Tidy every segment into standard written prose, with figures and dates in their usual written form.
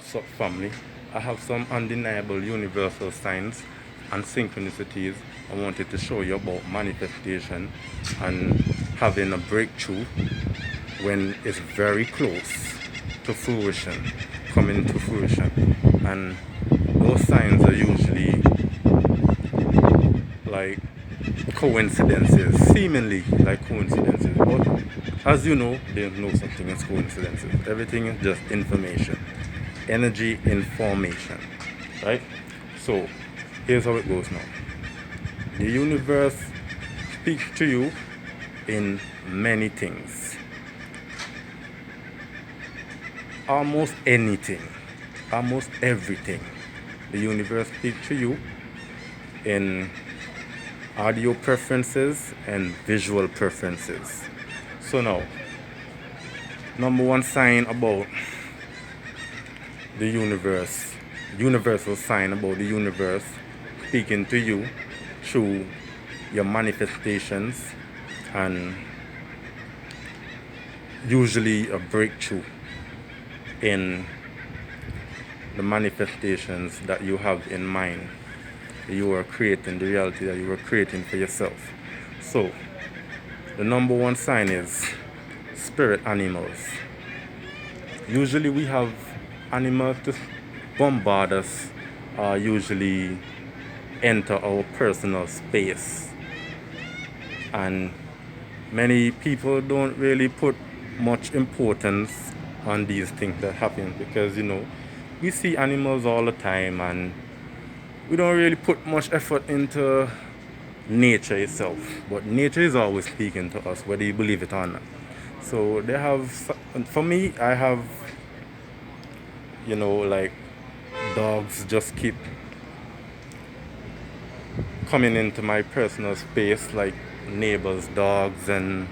What's up, family? I have some undeniable universal signs and synchronicities I wanted to show you about manifestation and having a breakthrough when it's very close to fruition, coming to fruition. And those signs are usually like coincidences, seemingly like coincidences. But as you know, there's no such thing as coincidences. Everything is just information, energy information, right? So here's how it goes now. The universe speaks to you in many things, almost anything, almost everything. The universe speaks to you in audio preferences and visual preferences. So now, number one sign about the universe, universal sign about the universe speaking to you through your manifestations and usually a breakthrough in the manifestations that you have in mind. You are creating the reality that you are creating for yourself. So the number one sign is spirit animals. Usually we have animals to bombard us, usually enter our personal space, and many people don't really put much importance on these things that happen because we see animals all the time and we don't really put much effort into nature itself, but nature is always speaking to us whether you believe it or not. So they have, for me, I have like dogs just keep coming into my personal space, like neighbors' dogs, and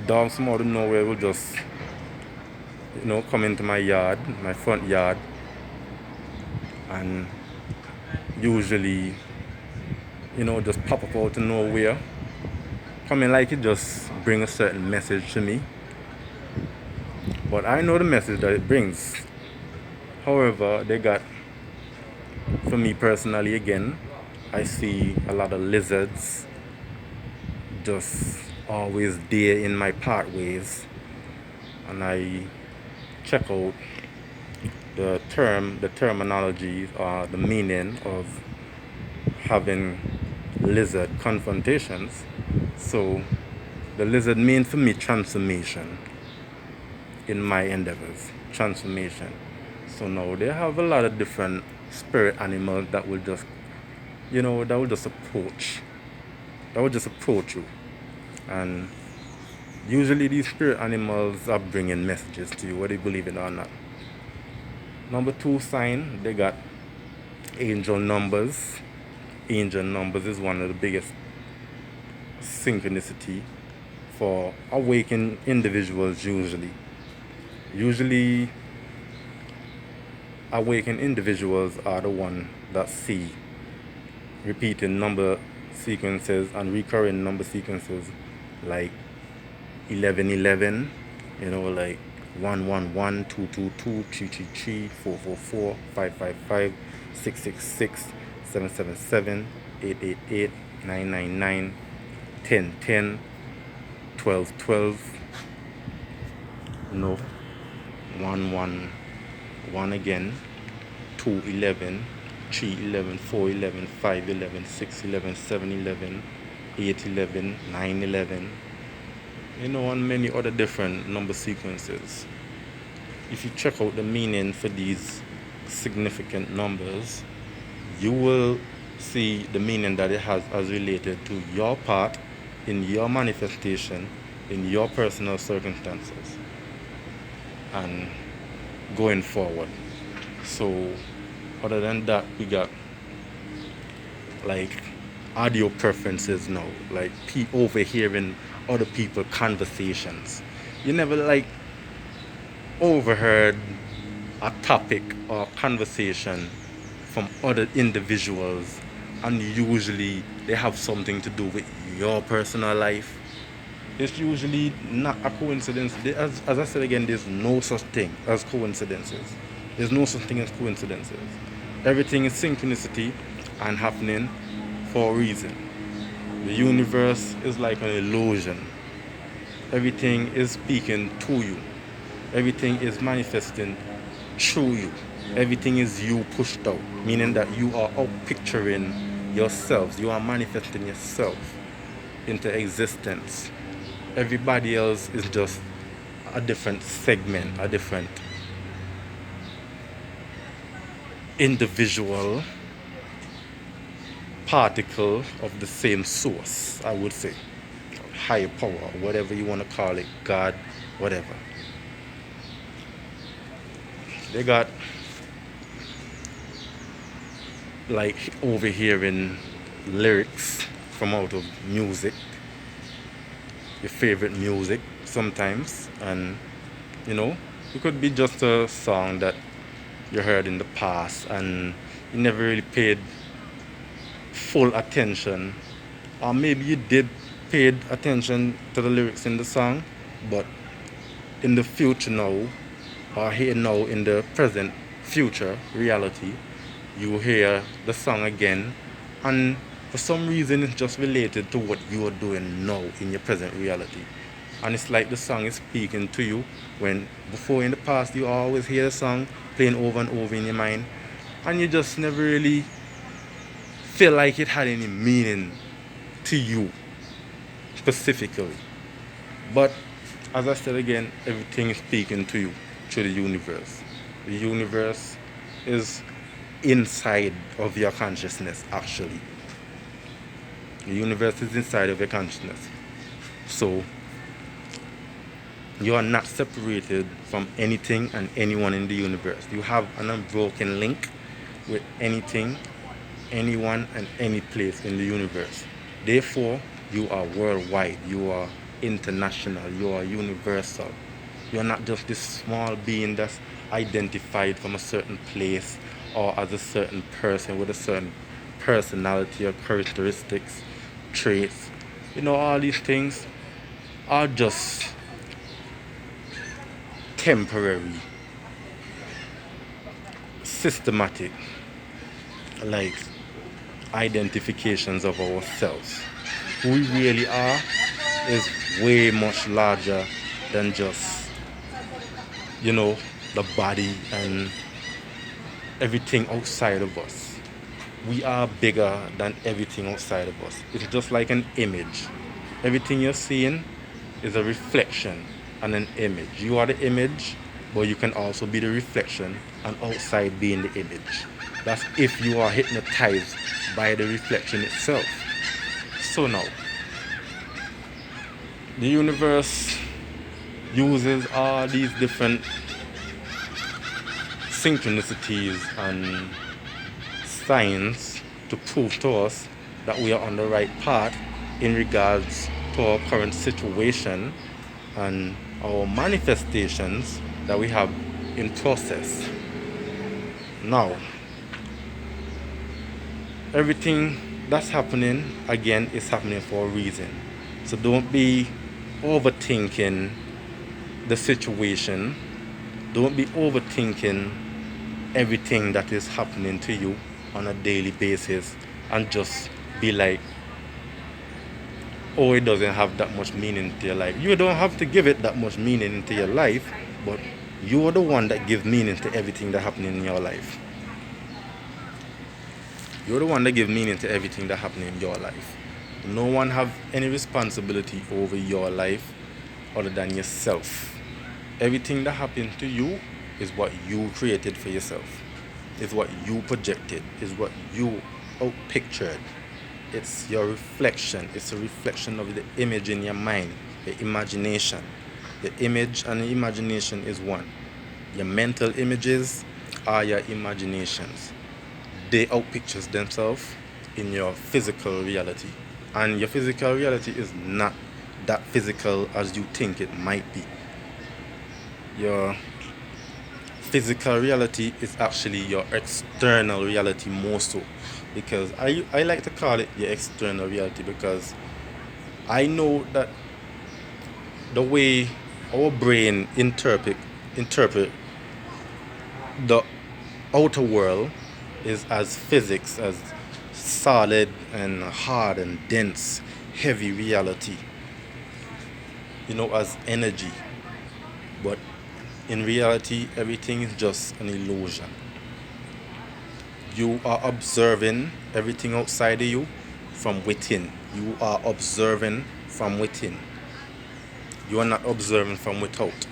dogs from out of nowhere will just come into my yard, my front yard, and usually just pop up out of nowhere, coming like it just bring a certain message to me, but I know the message that it brings. However, for me personally, again, I see a lot of lizards just always there in my pathways, and I check out the terminology, the meaning of having lizard confrontations. So the lizard means for me transformation in my endeavors, transformation. So now they have a lot of different spirit animals that will just approach you, and usually these spirit animals are bringing messages to you whether you believe it or not. Number two sign, they got angel numbers. Angel numbers is one of the biggest synchronicity for awakened individuals. Usually awakened individuals are the one that see repeating number sequences and recurring number sequences like 1111, like 111, 222, 333, 444, 555, 666, 777, 888, 999, 1010, 1212, 111 again, 211, 311, 411, 511, 611, 711, 811, 911, and many other different number sequences. If you check out the meaning for these significant numbers, you will see the meaning that it has as related to your part in your manifestation, in your personal circumstances, and going forward. So other than that, we got like audio preferences now, like overhearing other people's conversations. You never like overheard a topic or conversation from other individuals, and usually they have something to do with your personal life. It's usually not a coincidence. As I said again, there's no such thing as coincidences. There's no such thing as coincidences. Everything is synchronicity and happening for a reason. The universe is like an illusion. Everything is speaking to you. Everything is manifesting through you. Everything is you pushed out, meaning that you are out picturing yourselves. You are manifesting yourself into existence. Everybody else is just a different segment, a different individual particle of the same source, I would say. Higher power, whatever you want to call it, God, whatever. They got like overhearing lyrics from out of music, your favorite music sometimes, and it could be just a song that you heard in the past and you never really paid full attention, or maybe you did paid attention to the lyrics in the song, but in the future now, or here now in the present future reality, you hear the song again, and for some reason it's just related to what you are doing now in your present reality. And it's like the song is speaking to you, when before in the past you always hear the song playing over and over in your mind, and you just never really feel like it had any meaning to you specifically. But as I said again, everything is speaking to you through the universe. The universe is inside of your consciousness, actually. The universe is inside of your consciousness. So you are not separated from anything and anyone in the universe. You have an unbroken link with anything, anyone, and any place in the universe. Therefore, you are worldwide, you are international, you are universal. You're not just this small being that's identified from a certain place or as a certain person with a certain personality or characteristics, traits. All these things are just temporary, systematic, like identifications of ourselves. Who we really are is way much larger than just the body and everything outside of us. We are bigger than everything outside of us. It's just like an image. Everything you're seeing is a reflection and an image. You are the image, but you can also be the reflection, and outside being the image. That's if you are hypnotized by the reflection itself. So now, the universe uses all these different synchronicities and signs to prove to us that we are on the right path in regards to our current situation and our manifestations that we have in process. Now, everything that's happening, again, is happening for a reason. So don't be overthinking the situation. Don't be overthinking everything that is happening to you on a daily basis and just be like, oh, it doesn't have that much meaning to your life. You don't have to give it that much meaning into your life, but you're the one that gives meaning to everything that's happening in your life. You're the one that gives meaning to everything that's happening in your life. No one have any responsibility over your life other than yourself. Everything that happened to you is what you created for yourself. Is what you projected. Is what you outpictured. It's your reflection. It's a reflection of the image in your mind, the imagination. The image and the imagination is one. Your mental images are your imaginations. They outpictures themselves in your physical reality. And your physical reality is not that physical as you think it might be. Your physical reality is actually your external reality more so. Because I like to call it your external reality, because I know that the way our brain interpret the outer world is as physics, as solid and hard and dense, heavy reality, as energy. But in reality, everything is just an illusion. You are observing everything outside of you from within. You are observing from within. You are not observing from without.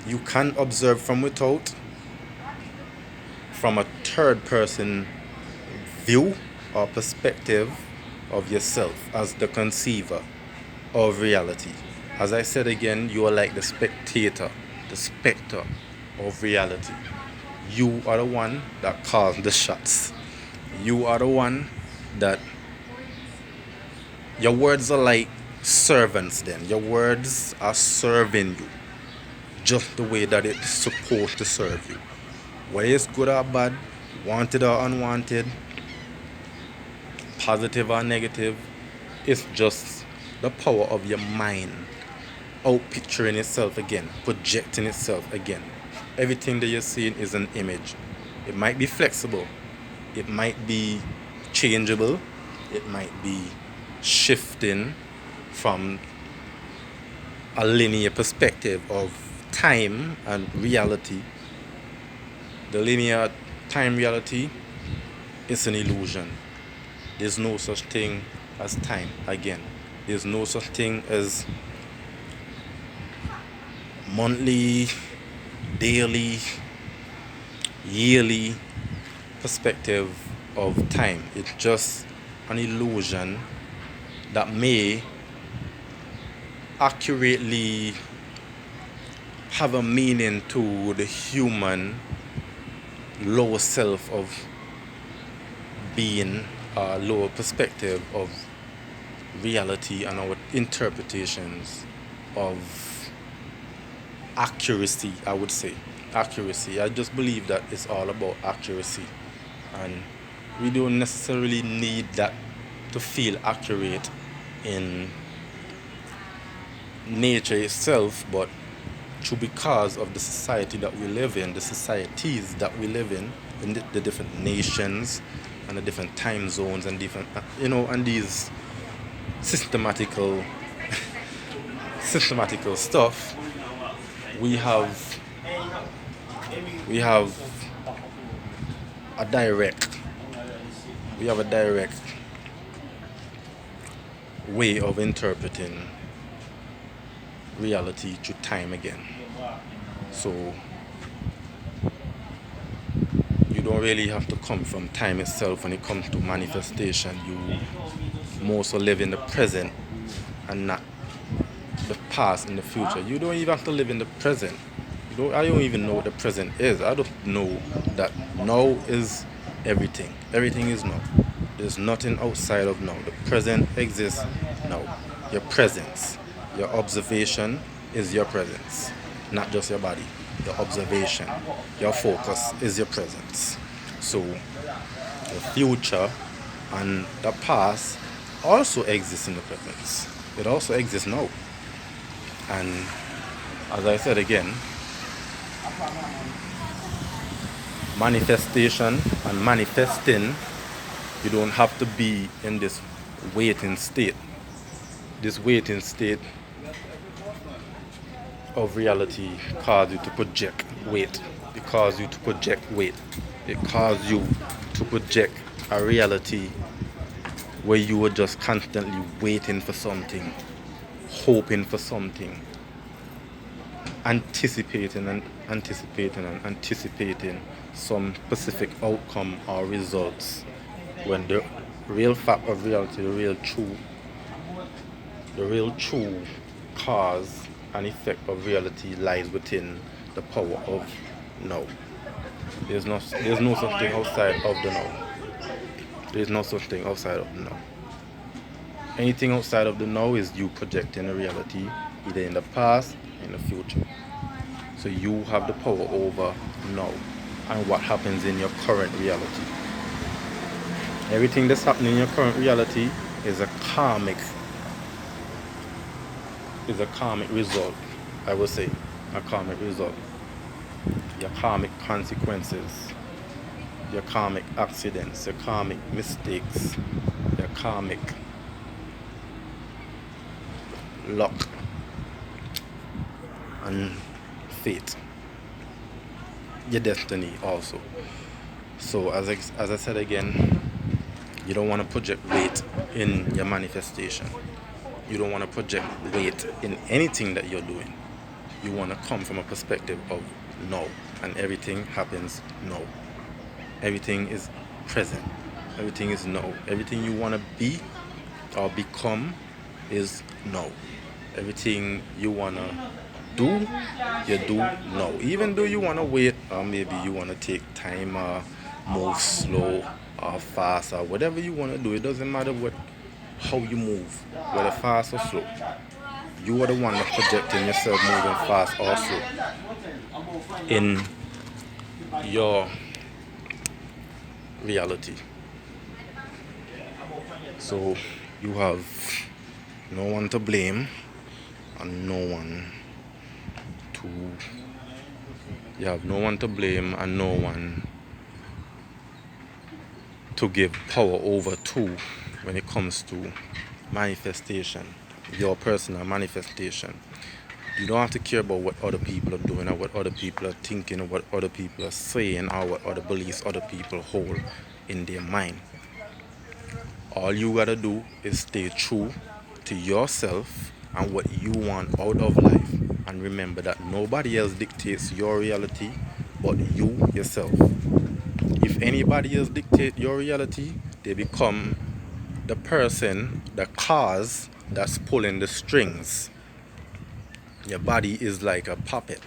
You can observe from without, from a third person view or perspective of yourself as the conceiver of reality. As I said again, you are like the spectator, the specter of reality. You are the one that calls the shots. You are the one that... Your words are like servants then. Your words are serving you just the way that it's supposed to serve you. Whether it's good or bad, wanted or unwanted, positive or negative, it's just the power of your mind out picturing itself again, projecting itself again. Everything that you're seeing is an image. It might be flexible, it might be changeable, it might be shifting from a linear perspective of time and reality. The linear time reality is an illusion. There's no such thing as time again. There's no such thing as monthly, daily, yearly perspective of time. It's just an illusion that may accurately have a meaning to the human lower self of being, a lower perspective of reality and our interpretations of accuracy, I would say. Accuracy. I just believe that it's all about accuracy. And we don't necessarily need that to feel accurate in nature itself, but because of the society that we live in, the societies that we live in the different nations and the different time zones and different, and these systematical stuff, we have a direct way of interpreting reality through time again. So you don't really have to come from time itself when it comes to manifestation. You more so live in the present and not the past and the future. You don't even have to live in the present. I don't even know what the present is. I don't know that now is everything. Everything is now. There's nothing outside of now. The present exists now. Your presence, your observation is your presence, not just your body. Your observation, your focus is your presence. So the future and the past also exists in the present. It also exists now. And as I said again, manifestation and manifesting, you don't have to be in this waiting state. This waiting state of reality causes you to project weight. It causes you to project weight. It causes you to project a reality where you were just constantly waiting for something, hoping for something, anticipating some specific outcome or results, when the real fact of reality, the real true cause and effect of reality lies within the power of now. There's no such thing outside of the now. There's no such thing outside of the now. Anything outside of the now is you projecting a reality, either in the past or in the future. So you have the power over now and what happens in your current reality. Everything that's happening in your current reality is a karmic is a karmic result. I would say a karmic result. Your karmic consequences, your karmic accidents, your karmic mistakes, your karmic luck and fate, your destiny also. So as I said again, you don't want to project weight in your manifestation. You don't want to project weight in anything that you're doing. You want to come from a perspective of no, and everything happens no. Everything is present. Everything is no. Everything you want to be or become is no. Everything you want to do, you do no. Even though you want to wait, or maybe you want to take time or move slow or fast or whatever you want to do, it doesn't matter how you move, whether fast or slow. You are the one that's projecting yourself moving fast or slow in your reality. So you have no one to blame and no one to give power over to when it comes to manifestation, your personal manifestation. You don't have to care about what other people are doing or what other people are thinking or what other people are saying or what other beliefs other people hold in their mind. All you gotta do is stay true to yourself and what you want out of life. And remember that nobody else dictates your reality but you yourself. If anybody else dictates your reality, they become the person, the cause that's pulling the strings. Your body is like a puppet.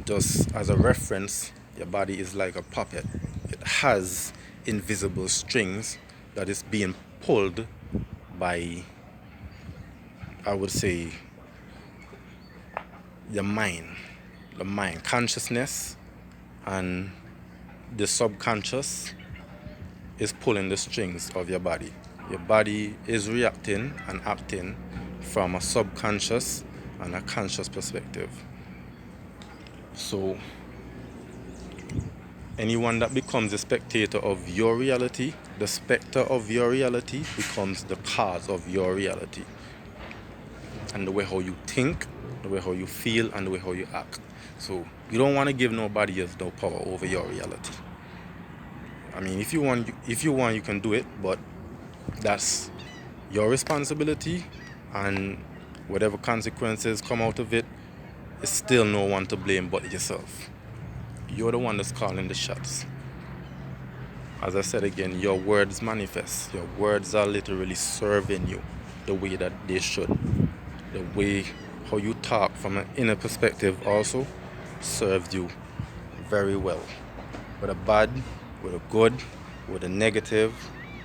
Just as a reference, your body is like a puppet. It has invisible strings that is being pulled by, I would say, the mind, consciousness, and the subconscious is pulling the strings of your body. Your body is reacting and acting from a subconscious and a conscious perspective. So anyone that becomes a spectator of your reality, the specter of your reality becomes the cause of your reality. And the way how you think, the way how you feel, and the way how you act. So you don't want to give nobody else no power over your reality. I mean, if you want, you can do it, but that's your responsibility, and whatever consequences come out of it, it's still no one to blame but yourself. You're the one that's calling the shots. As I said again, your words manifest. Your words are literally serving you the way that they should. The way how you talk from an inner perspective also serves you very well. Whether bad, whether good, whether negative,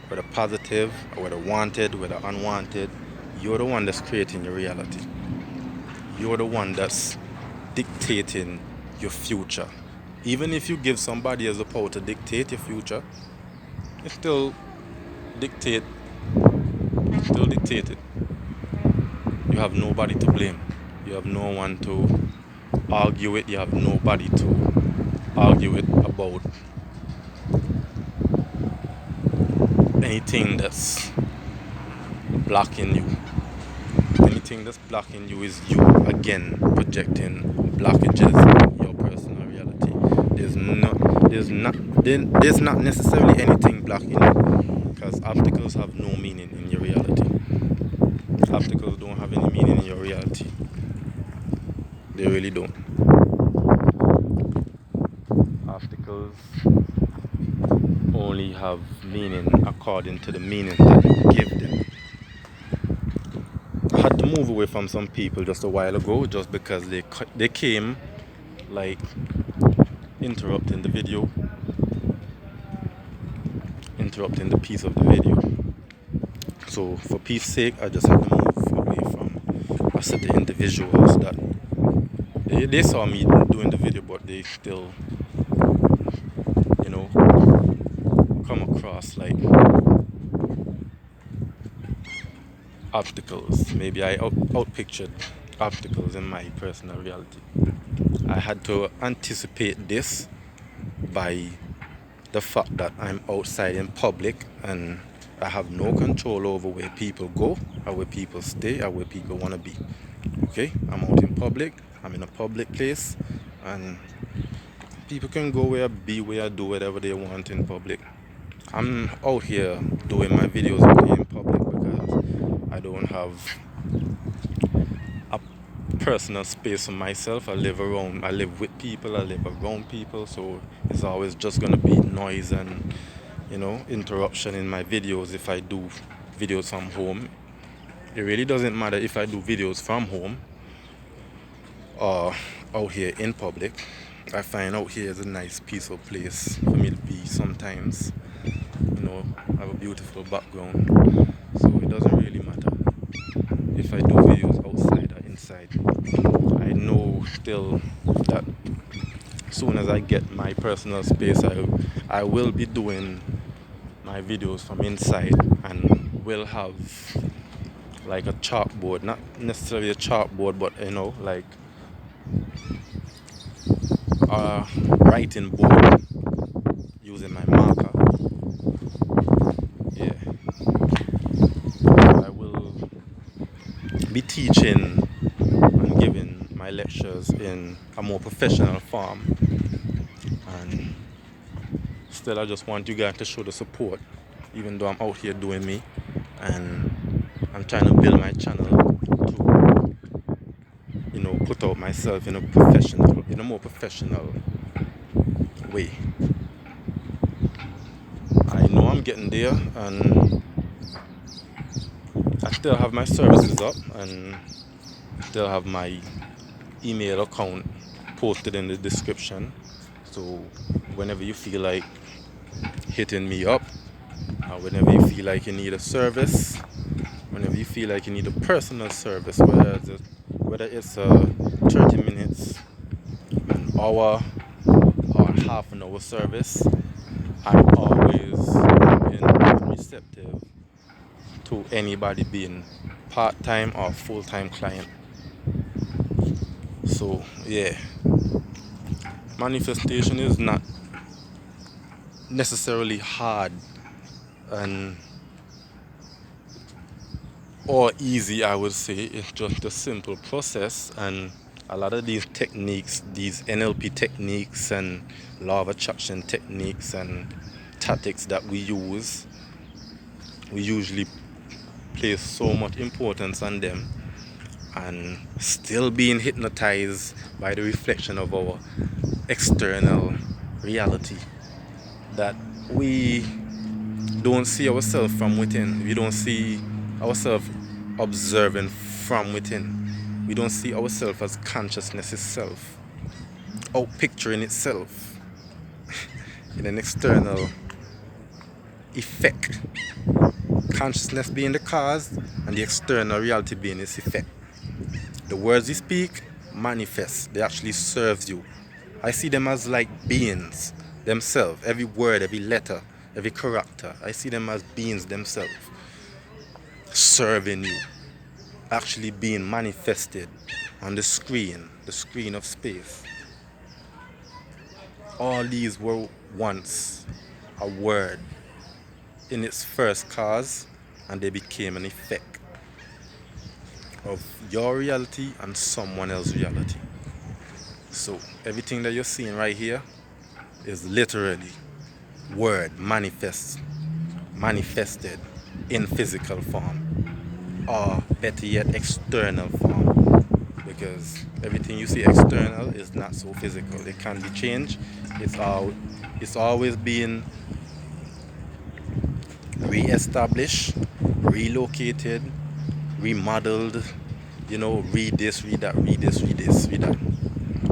whether positive, or whether wanted, whether unwanted, you're the one that's creating your reality. You're the one that's dictating your future. Even if you give somebody else the power to dictate your future, you still dictate it. You have nobody to blame. You have no one to argue it. You have nobody to argue it about anything that's blocking you. Anything that's blocking you is you again projecting blockages in your personal reality. There's not necessarily anything blocking you, because obstacles have no meaning in your reality. Obstacles don't have any meaning in your reality. They really don't. Obstacles only have meaning according to the meaning that you give them. I had to move away from some people just a while ago just because they came like interrupting the video, interrupting the piece of the video. So for peace sake, I just had to move away from a set of individuals that they saw me doing the video, but they still, come across like obstacles. Maybe I outpictured obstacles in my personal reality. I had to anticipate this by the fact that I'm outside in public and I have no control over where people go or where people stay or where people want to be. Okay, I'm out in public, I'm in a public place, and people can go where, be where, do whatever they want in public. I'm out here doing my videos in public because I don't have a personal space for myself. I live with people, I live around people, so it's always just gonna be noise and interruption in my videos if I do videos from home. It really doesn't matter if I do videos from home or out here in public. I find out here is a nice peaceful place for me to be sometimes. I have a beautiful background, so it doesn't really matter if I do videos outside or inside. I know still that as soon as I get my personal space, I will be doing my videos from inside and will have like a chalkboard, not necessarily a chalkboard, but like a writing board using my marker. Yeah, I will be teaching and giving my lectures in a more professional form, and still I just want you guys to show the support, even though I'm out here doing me, and I'm trying to build my channel to put out myself in a more professional way. I know I'm getting there, and I still have my services up and still have my email account posted in the description. So whenever you feel like hitting me up, or whenever you feel like you need a service, whenever you feel like you need a personal service, whether it's 30 minutes, an hour, or half an hour service, I'm always open and receptive to anybody being part-time or full-time client. So yeah, manifestation is not necessarily hard and or easy, I would say. It's just a simple process, and a lot of these techniques, these NLP techniques and law of attraction techniques and tactics that we use, we usually place so much importance on them and still being hypnotized by the reflection of our external reality, that we don't see ourselves from within. We don't see ourselves observing from within. We don't see ourselves as consciousness itself, out picturing itself in an external effect. Consciousness being the cause and the external reality being its effect. The words you speak manifest. They actually serve you. I see them as like beings themselves. Every word, every letter, every character, I see them as beings themselves, serving you, actually being manifested on the screen of space. All these were once a word in its first cause, and they became an effect of your reality and someone else's reality. So everything that you're seeing right here is literally word manifested in physical form, or better yet, external form, because everything you see external is not so physical. It can be changed. It's always being re-established, relocated, remodeled, read this, read that, read this, read this, read that.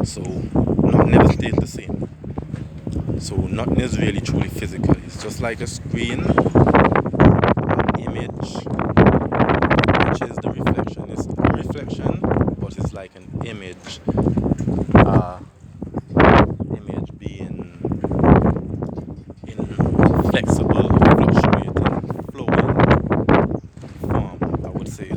So never stays the same. So nothing is really truly physical. It's just like a screen, an image, which is the reflection. It's a reflection, but it's like an image. Image being in flexible, fluctuating, flowing form, I would say.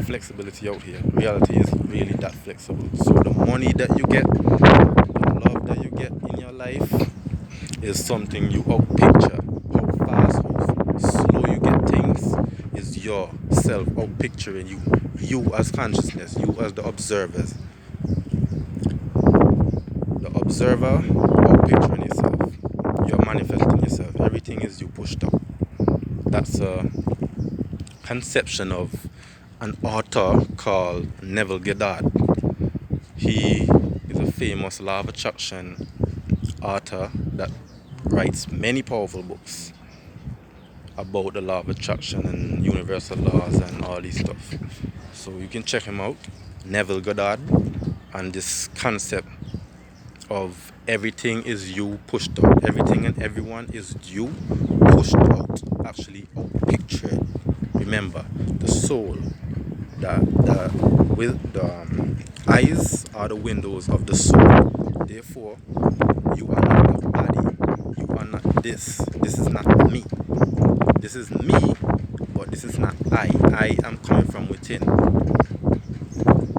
flexibility out here. Reality is really that flexible. So the money that you get, the love that you get in your life is something you outpicture. How fast, how slow you get things is yourself outpicturing you. You as consciousness, you as the observers. The observer outpicturing yourself. You're manifesting yourself. Everything is you pushed up. That's a conception of an author called Neville Goddard. He is a famous law of attraction author that writes many powerful books about the law of attraction and universal laws and all these stuff. So you can check him out, Neville Goddard, and this concept of everything is you pushed out. Everything and everyone is you pushed out, actually out pictured. Remember, the soul, with the eyes are the windows of the soul. Therefore, you are not the body. You are not this. This is not me. This is me, but this is not I. I am coming from within.